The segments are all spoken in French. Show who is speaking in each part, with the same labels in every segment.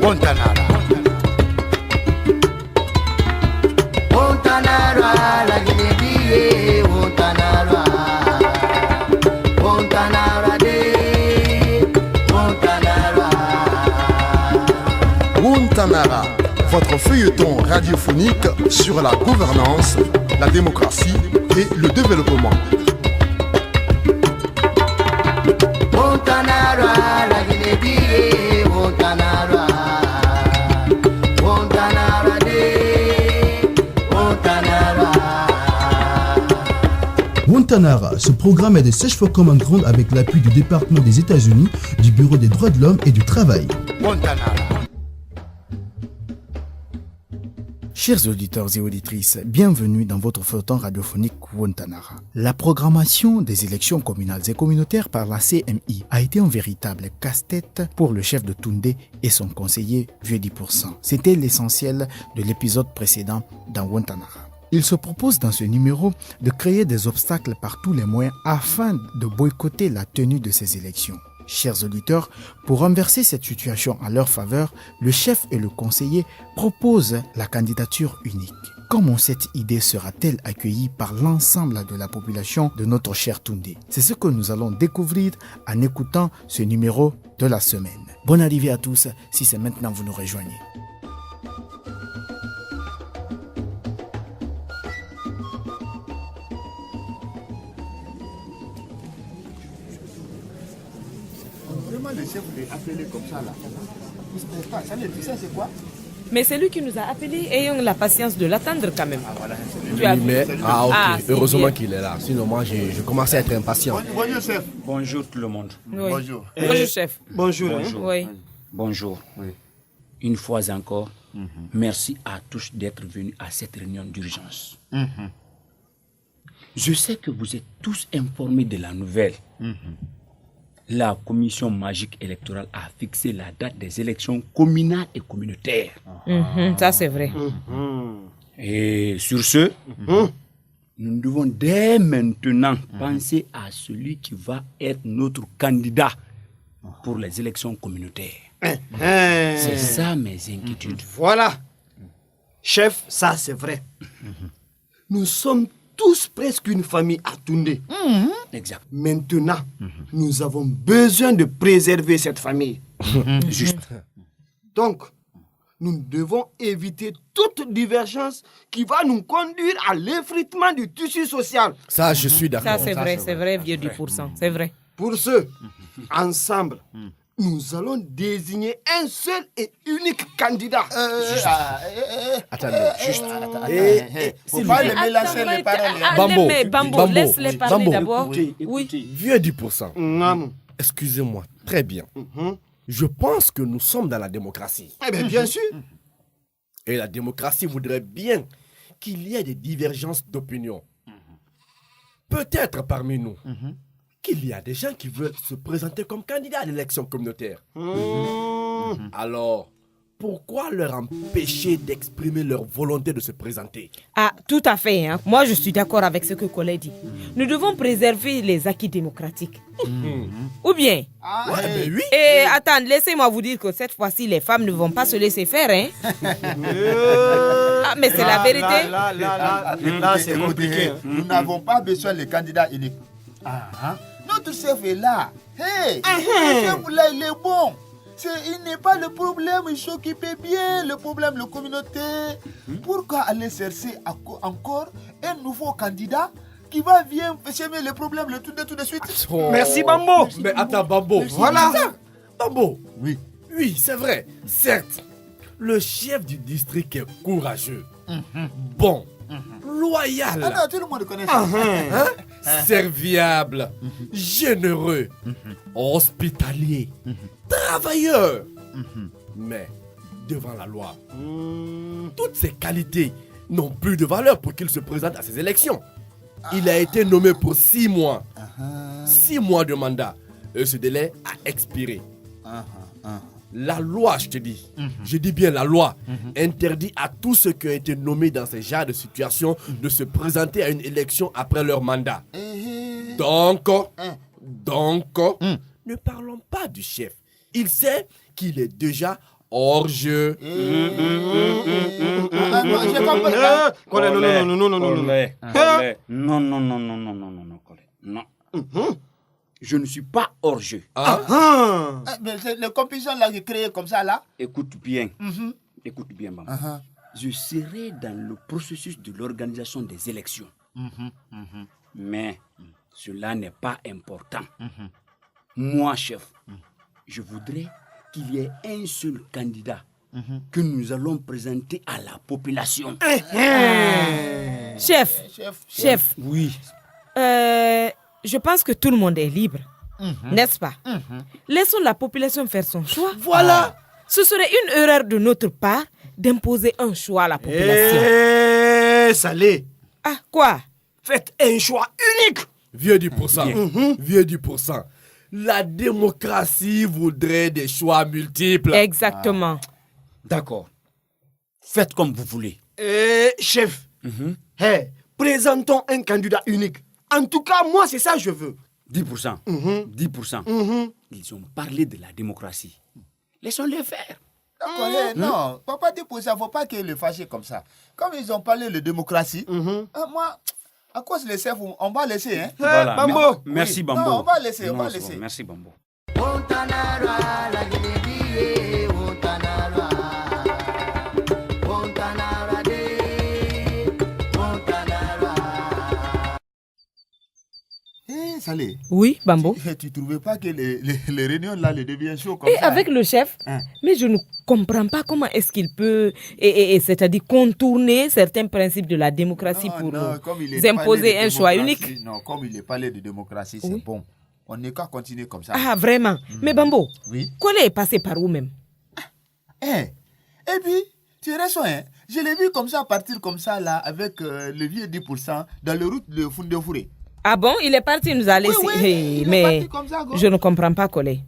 Speaker 1: Montanara. Montanara, la Guinée, Montanara. Montanara de Montanara.
Speaker 2: Montanara, votre feuilleton radiophonique sur la gouvernance, la démocratie et le développement.
Speaker 1: Montanara, la Guinée, Montanara. Montanara de Montanara.
Speaker 3: Montanara, ce programme est de Search for Common Ground avec l'appui du département des États-Unis, du Bureau des droits de l'homme et du travail.
Speaker 1: Montanara.
Speaker 4: Chers auditeurs et auditrices, bienvenue dans votre feuilleton radiophonique Montanara. La programmation des élections communales et communautaires par la CMI a été un véritable casse-tête pour le chef de Toundé et son conseiller Vieux 10%. C'était l'essentiel de l'épisode précédent dans Montanara. Il se propose dans ce numéro de créer des obstacles par tous les moyens afin de boycotter la tenue de ces élections. Chers auditeurs, pour renverser cette situation en leur faveur, le chef et le conseiller proposent la candidature unique. Comment cette idée sera-t-elle accueillie par l'ensemble de la population de notre cher Toundé? C'est ce que nous allons découvrir en écoutant ce numéro de la semaine. Bonne arrivée à tous si c'est maintenant vous nous rejoignez.
Speaker 1: Le chef est appelé comme ça là. C'est quoi?
Speaker 5: Mais c'est lui qui nous a appelés, ayons la patience de l'attendre quand même.
Speaker 1: Ah voilà,
Speaker 6: Ok, heureusement qu'il est là. Sinon moi je commençais à être impatient.
Speaker 1: Bonjour chef.
Speaker 7: Bonjour tout le monde.
Speaker 5: Oui.
Speaker 1: Bonjour.
Speaker 5: Bonjour chef.
Speaker 7: Bonjour.
Speaker 5: Oui.
Speaker 7: Bonjour. Oui. Une fois encore, merci à tous d'être venus à cette réunion d'urgence. Je sais que vous êtes tous informés de la nouvelle. La commission magique électorale a fixé la date des élections communales et communautaires.
Speaker 5: Ça c'est vrai.
Speaker 7: Et sur ce, nous devons dès maintenant penser à celui qui va être notre candidat pour les élections communautaires. C'est ça mes inquiétudes.
Speaker 8: Voilà. Chef, ça c'est vrai. Nous sommes tous presque une famille à Toundé.
Speaker 7: Exact.
Speaker 8: Maintenant, nous avons besoin de préserver cette famille.
Speaker 7: Juste.
Speaker 8: Donc, nous devons éviter toute divergence qui va nous conduire à l'effritement du tissu social.
Speaker 6: Ça, je suis d'accord.
Speaker 5: Ça c'est vrai, vieux 10%. C'est vrai.
Speaker 8: Pour ce, ensemble, nous allons désigner un seul et unique candidat.
Speaker 6: Attendez, juste.
Speaker 1: Faut pas les mélanger les paroles.
Speaker 5: Bambo, laisse-les parler
Speaker 6: Bambo.
Speaker 5: d'abord.
Speaker 7: Écoutez.
Speaker 6: Vieux 10%.
Speaker 8: Non.
Speaker 6: Excusez-moi, très bien. Je pense que nous sommes dans la démocratie.
Speaker 8: Eh bien, bien sûr.
Speaker 6: Et la démocratie voudrait bien qu'il y ait des divergences d'opinion. Peut-être parmi nous, qu'il y a des gens qui veulent se présenter comme candidats à l'élection communautaire. Alors, pourquoi leur empêcher d'exprimer leur volonté de se présenter?
Speaker 5: Ah, tout à fait. Moi, je suis d'accord avec ce que Collet dit. Nous devons préserver les acquis démocratiques. Ou bien?
Speaker 6: Ben oui.
Speaker 5: Et attends, laissez-moi vous dire que cette fois-ci, les femmes ne vont pas se laisser faire. Ah, mais c'est la vérité.
Speaker 1: Là, c'est compliqué. Nous n'avons pas besoin de candidats uniques. Notre chef est là. Hey, le chef là, il est bon. Il n'est pas le problème, il s'occupe bien, le problème, la communauté. Pourquoi aller chercher encore un nouveau candidat qui va venir semer le problème tout de suite?
Speaker 8: Merci Bambo.
Speaker 6: Mais attends, Bambo.
Speaker 8: Voilà.
Speaker 6: Bambo.
Speaker 1: Oui.
Speaker 6: Oui, c'est vrai. Certes, le chef du district est courageux, bon, loyal,
Speaker 1: Ah non, tout le monde connaît ça.
Speaker 6: serviable, généreux, hospitalier, travailleur. Mais devant la loi, toutes ces qualités n'ont plus de valeur pour qu'il se présente à ces élections. Il a été nommé pour 6 mois. 6 mois de mandat. Et ce délai a expiré. La loi, je te dis, je dis bien la loi, interdit à tous ceux qui ont été nommés dans ce genre de situation de se présenter à une élection après leur mandat. Donc, ne parlons pas du chef. Il sait qu'il est déjà hors jeu.
Speaker 1: J'ai compris.
Speaker 8: Collet, non.
Speaker 7: Non, Collet. Non. Je ne suis pas hors jeu.
Speaker 1: Mais c'est les compétitions là qui créées comme ça là.
Speaker 7: Écoute bien. Écoute bien, maman. Je serai dans le processus de l'organisation des élections. Mais cela n'est pas important. Moi, chef, je voudrais qu'il y ait un seul candidat que nous allons présenter à la population.
Speaker 5: Chef.
Speaker 7: Oui.
Speaker 5: Je pense que tout le monde est libre, n'est-ce pas? Laissons la population faire son choix.
Speaker 8: Voilà.
Speaker 5: Ce serait une erreur de notre part d'imposer un choix à la population.
Speaker 8: Salé.
Speaker 5: Ah, quoi?
Speaker 8: Faites un choix unique.
Speaker 6: Vieux 10%. Vieux 10%. La démocratie voudrait des choix multiples.
Speaker 5: Exactement.
Speaker 7: D'accord. Faites comme vous voulez.
Speaker 8: Chef, présentons un candidat unique. En tout cas, moi, c'est ça que je veux.
Speaker 7: 10%. 10%. Ils ont parlé de la démocratie. Laissons-les faire.
Speaker 1: D'accord, non, papa dit pour ça, il ne faut pas qu'ils le fâchent comme ça. Comme ils ont parlé de démocratie, moi, à cause des chefs, on va laisser. Hein?
Speaker 7: Voilà.
Speaker 8: Bambo.
Speaker 7: Merci,
Speaker 1: Oui.
Speaker 7: Bambo.
Speaker 1: Non, on va laisser,
Speaker 7: Non, c'est bon. Merci, Bambo.
Speaker 1: Salé.
Speaker 5: Oui, Bambo.
Speaker 1: Tu ne trouvais pas que les réunions là, les deviennent chauds comme
Speaker 5: Et
Speaker 1: ça?
Speaker 5: avec le chef, mais je ne comprends pas comment est-ce qu'il peut, c'est-à-dire contourner certains principes de la démocratie pour
Speaker 1: comme il est
Speaker 5: nous imposer
Speaker 1: parlé de
Speaker 5: un choix
Speaker 1: démocratie,
Speaker 5: unique.
Speaker 1: Non, comme il est parlé de démocratie, c'est bon. On n'est qu'à continuer comme ça.
Speaker 5: Ah, vraiment. Mais Bambo,
Speaker 1: Oui.
Speaker 5: Collet est passé par où même?
Speaker 1: Et puis, tu as raison, hein? Je l'ai vu comme ça, partir comme ça, là, avec le vieux 10% dans le route de Fundefouré.
Speaker 5: Ah bon, il est parti nous a laissé.
Speaker 1: Oui, il est
Speaker 5: mais
Speaker 1: parti comme ça, go.
Speaker 5: je ne comprends pas, Collet.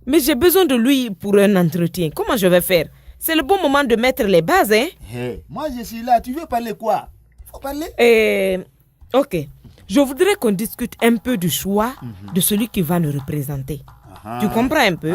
Speaker 5: Mais j'ai besoin de lui pour un entretien. Comment je vais faire? C'est le bon moment de mettre les bases, hein?
Speaker 1: Moi, je suis là. Tu veux parler quoi? Faut parler.
Speaker 5: Ok. Je voudrais qu'on discute un peu du choix de celui qui va nous représenter. Tu comprends un peu?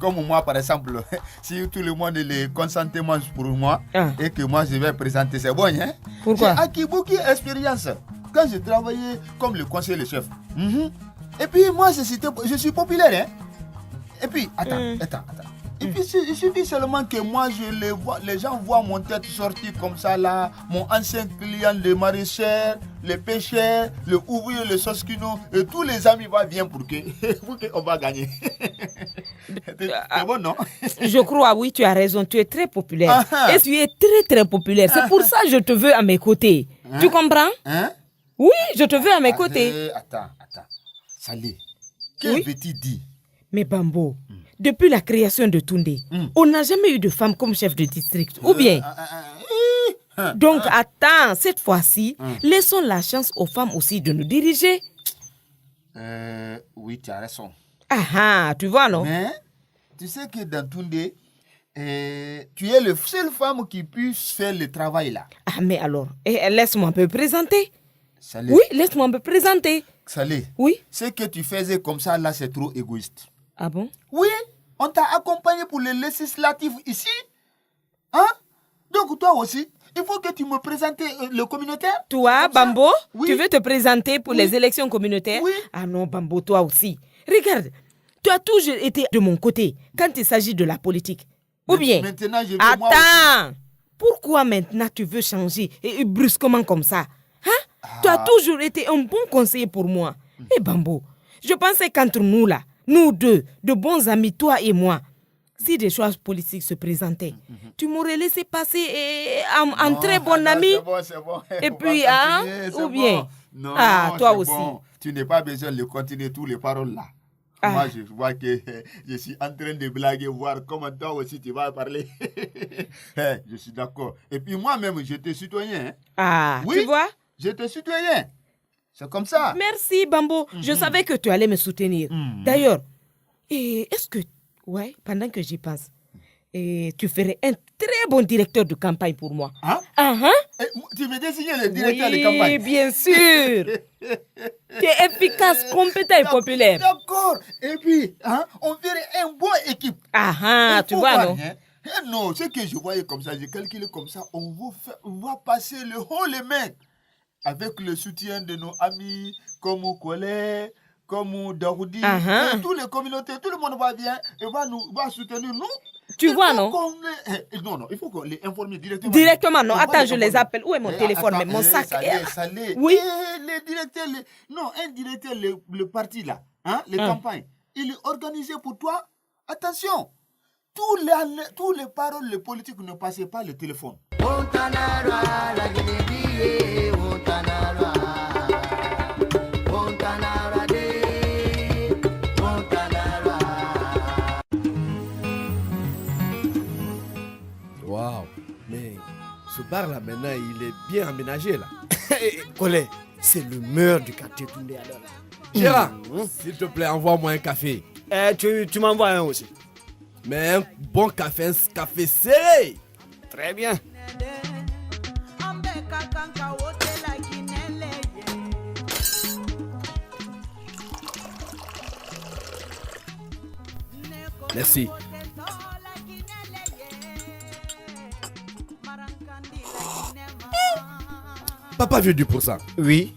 Speaker 1: Comme moi, par exemple, si tout le monde est consentement pour moi et que moi je vais présenter, c'est bon, hein?
Speaker 5: Pourquoi?
Speaker 1: J'ai acquis beaucoup d'expérience quand je travaillais comme le conseiller chef. Et puis moi, je suis populaire, hein? Et puis, attends. Et puis, il suffit seulement que moi, les gens voient mon tête sortir comme ça là, mon ancien client, le maraîcher, le pêcheur, le ouvrier, le soskino, et tous les amis vont bien pour qu'on va gagner. C'est bon, non?
Speaker 5: Je crois, oui, tu as raison, tu es très populaire. Et tu es très, très populaire. C'est pour ça que je te veux à mes côtés. Tu comprends? Oui, je te veux à mes côtés.
Speaker 1: Attends. Salé, que veux-tu dire?
Speaker 5: Mais Bambo, depuis la création de Toundé, on n'a jamais eu de femme comme chef de district. Ou bien? Donc attends, cette fois-ci, laissons la chance aux femmes aussi de nous diriger.
Speaker 1: Oui, tu as raison.
Speaker 5: Tu vois, non?
Speaker 1: Mais tu sais que dans Toundé, tu es la seule femme qui puisse faire le travail là.
Speaker 5: Mais alors, laisse-moi me présenter.
Speaker 1: Salé.
Speaker 5: Oui, laisse-moi me présenter.
Speaker 1: Salé.
Speaker 5: Oui.
Speaker 1: Ce que tu faisais comme ça là, c'est trop égoïste.
Speaker 5: Ah bon?
Speaker 1: Oui, on t'a accompagné pour les législatives ici. Hein? Donc toi aussi, il faut que tu me présentes le communautaire.
Speaker 5: Toi, Bambo,
Speaker 1: oui.
Speaker 5: Tu veux te présenter pour les élections communautaires?
Speaker 1: Oui.
Speaker 5: Ah non, Bambo, toi aussi. Regarde, tu as toujours été de mon côté quand il s'agit de la politique. Ou bien?
Speaker 1: Maintenant, je veux
Speaker 5: Attends! Pourquoi maintenant tu veux changer et brusquement comme ça? Tu as toujours été un bon conseiller pour moi. Et Bambo, je pensais qu'entre nous là, nous deux, de bons amis, toi et moi, si des choix politiques se présentaient, tu m'aurais laissé passer en très bon ami.
Speaker 1: C'est bon.
Speaker 5: Et puis, ou bien?
Speaker 1: Non,
Speaker 5: toi
Speaker 1: c'est
Speaker 5: aussi.
Speaker 1: Bon. Tu n'as pas besoin de continuer toutes les paroles là. Moi, je vois que je suis en train de blaguer, voir comment toi aussi tu vas parler. Je suis d'accord. Et puis moi-même, j'étais citoyen.
Speaker 5: Oui, tu vois?
Speaker 1: J'étais citoyen. C'est comme ça.
Speaker 5: Merci, Bambo. Je savais que tu allais me soutenir. D'ailleurs, est-ce que, pendant que j'y pense, tu ferais un très bon directeur de campagne pour moi?
Speaker 1: Tu veux désigner le directeur de campagne?
Speaker 5: Oui, bien sûr. Tu es efficace, compétent et populaire.
Speaker 1: D'accord. Et puis, on ferait une bonne équipe.
Speaker 5: Tu vois, non?
Speaker 1: Eh non, ce que je voyais comme ça, j'ai calculé comme ça, on va passer le haut les mains avec le soutien de nos amis, comme Kole, comme Daoudi, et tous les communautés, tout le monde va bien et va soutenir nous.
Speaker 5: Tu vois, non?
Speaker 1: Non, il faut qu'on les informe directement.
Speaker 5: Directement, non. Attends, je les appelle. Où est mon téléphone, mais mon sac?
Speaker 1: Oui. Les directeurs, un directeur, le parti là, les campagnes, il est organisé pour toi. Attention, tous les paroles, les politiques ne passaient pas le téléphone.
Speaker 6: Waouh, mais ce bar là maintenant il est bien aménagé là.
Speaker 8: Collet, c'est le meilleur du quartier Toundé alors.
Speaker 6: Gérard, s'il te plaît, envoie-moi un café.
Speaker 8: Tu m'envoies un aussi.
Speaker 6: Mais un bon café, un café serré.
Speaker 8: Très bien.
Speaker 6: Merci. Papa Vieux du pour ça.
Speaker 8: Oui.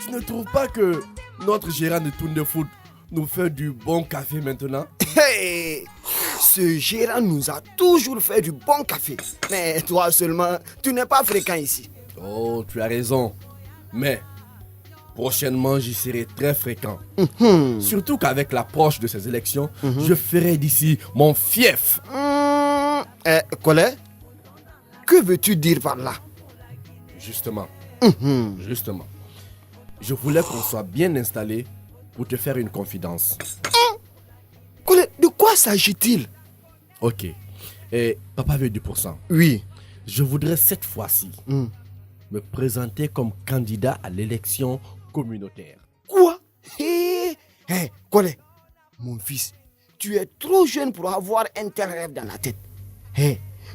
Speaker 6: Tu ne trouves pas que notre gérant de Toundé Food nous fait du bon café maintenant?
Speaker 8: Hey, ce gérant nous a toujours fait du bon café. Mais toi seulement, tu n'es pas fréquent ici.
Speaker 6: Oh, tu as raison. Mais prochainement, j'y serai très fréquent. Surtout qu'avec l'approche de ces élections, je ferai d'ici mon fief.
Speaker 8: Collet, que veux-tu dire par là?
Speaker 6: Justement. Justement. Je voulais qu'on soit bien installé pour te faire une confidence.
Speaker 8: Collet, de quoi s'agit-il?
Speaker 6: Ok. Et Papa veut 2%.
Speaker 8: Oui.
Speaker 6: Je voudrais cette fois-ci me présenter comme candidat à l'élection communautaire.
Speaker 8: Quoi? Collet, mon fils, tu es trop jeune pour avoir un tel rêve dans la tête.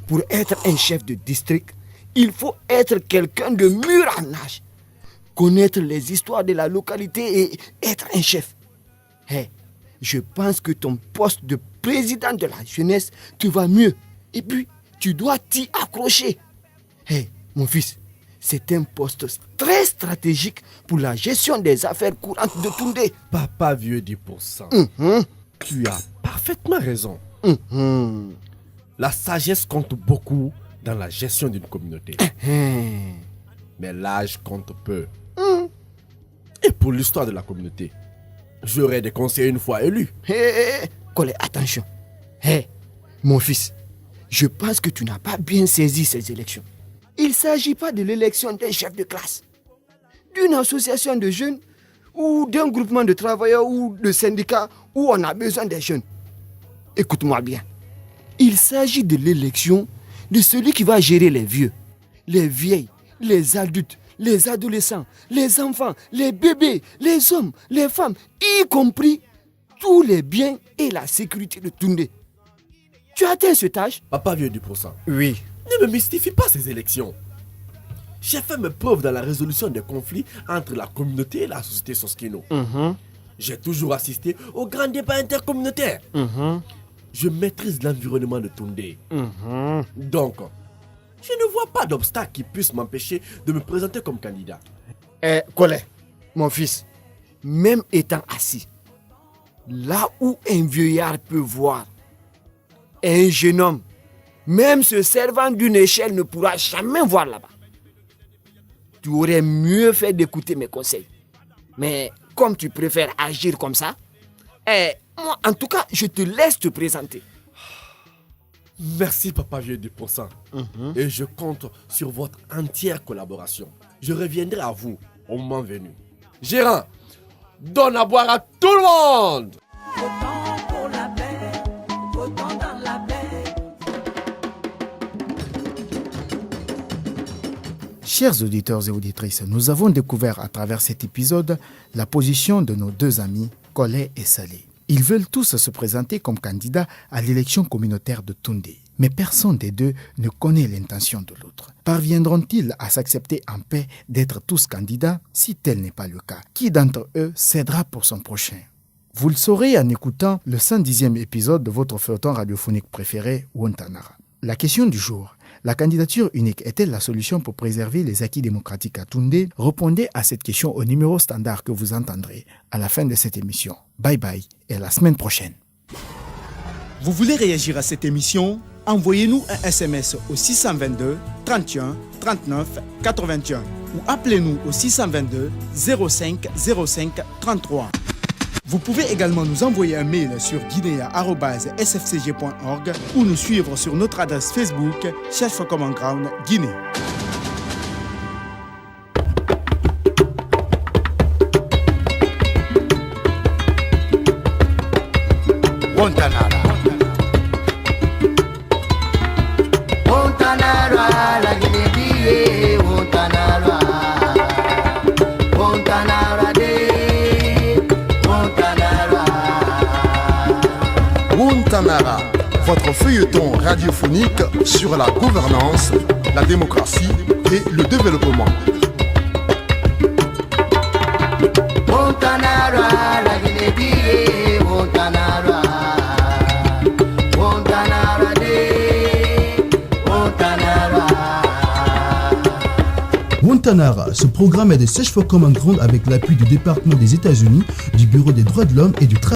Speaker 8: Pour être un chef de district, il faut être quelqu'un de mûr en âge, connaître les histoires de la localité et être un chef. Je pense que ton poste de président de la jeunesse te va mieux. Et puis, tu dois t'y accrocher. Mon fils, c'est un poste très stratégique pour la gestion des affaires courantes de Toundé.
Speaker 6: Papa vieux 10%. Tu as parfaitement raison. La sagesse compte beaucoup dans la gestion d'une communauté. Mais l'âge compte peu. Et pour l'histoire de la communauté, j'aurai des conseillers une fois élus.
Speaker 8: Collet, attention. Mon fils, je pense que tu n'as pas bien saisi ces élections. Il ne s'agit pas de l'élection d'un chef de classe, d'une association de jeunes ou d'un groupement de travailleurs ou de syndicats où on a besoin des jeunes. Écoute-moi bien. Il s'agit de l'élection de celui qui va gérer les vieux, les vieilles, les adultes, les adolescents, les enfants, les bébés, les hommes, les femmes, y compris tous les biens et la sécurité de Toundé. Tu as atteint cet âge?
Speaker 6: Papa vieux 10%.
Speaker 8: Oui.
Speaker 6: Ne me mystifie pas ces élections. J'ai fait mes preuves dans la résolution des conflits entre la communauté et la société Soskino. J'ai toujours assisté aux grands débats intercommunautaires. Je maîtrise l'environnement de Toundé. Donc, je ne vois pas d'obstacle qui puisse m'empêcher de me présenter comme candidat.
Speaker 8: Collet, mon fils, même étant assis, là où un vieillard peut voir, un jeune homme, même se servant d'une échelle, ne pourra jamais voir là-bas. Tu aurais mieux fait d'écouter mes conseils. Mais comme tu préfères agir comme ça, moi, en tout cas, je te laisse te présenter.
Speaker 6: Merci, Papa vieux 10%. Et je compte sur votre entière collaboration. Je reviendrai à vous au moment venu. Gérant, donne à boire à tout le monde.
Speaker 4: Chers auditeurs et auditrices, nous avons découvert à travers cet épisode la position de nos deux amis, Collet et Salé. Ils veulent tous se présenter comme candidats à l'élection communautaire de Toundé. Mais personne des deux ne connaît l'intention de l'autre. Parviendront-ils à s'accepter en paix d'être tous candidats? Si tel n'est pas le cas, qui d'entre eux cédera pour son prochain? Vous le saurez en écoutant le 110e épisode de votre feuilleton radiophonique préféré, Wontanara. La question du jour: la candidature unique est-elle la solution pour préserver les acquis démocratiques à Toundé? Répondez à cette question au numéro standard que vous entendrez à la fin de cette émission. Bye bye et à la semaine prochaine.
Speaker 3: Vous voulez réagir à cette émission? Envoyez-nous un SMS au 622 31 39 81 ou appelez-nous au 622 05 05 33. Vous pouvez également nous envoyer un mail sur guinea@sfcg.org ou nous suivre sur notre adresse Facebook Search for Common Ground Guinée.
Speaker 1: Wontanara. Wontanara, la Guinée, Wontanara. Wontanara de, Wontanara.
Speaker 2: Wontanara, votre feuilleton radiophonique sur la gouvernance, la démocratie et le développement.
Speaker 1: Wontanara, la Guinée, Wontanara. Wontanara de, Wontanara.
Speaker 3: Wontanara, ce programme est de Search for Common Ground avec l'appui du département des États-Unis, du Bureau des droits de l'homme et du travail.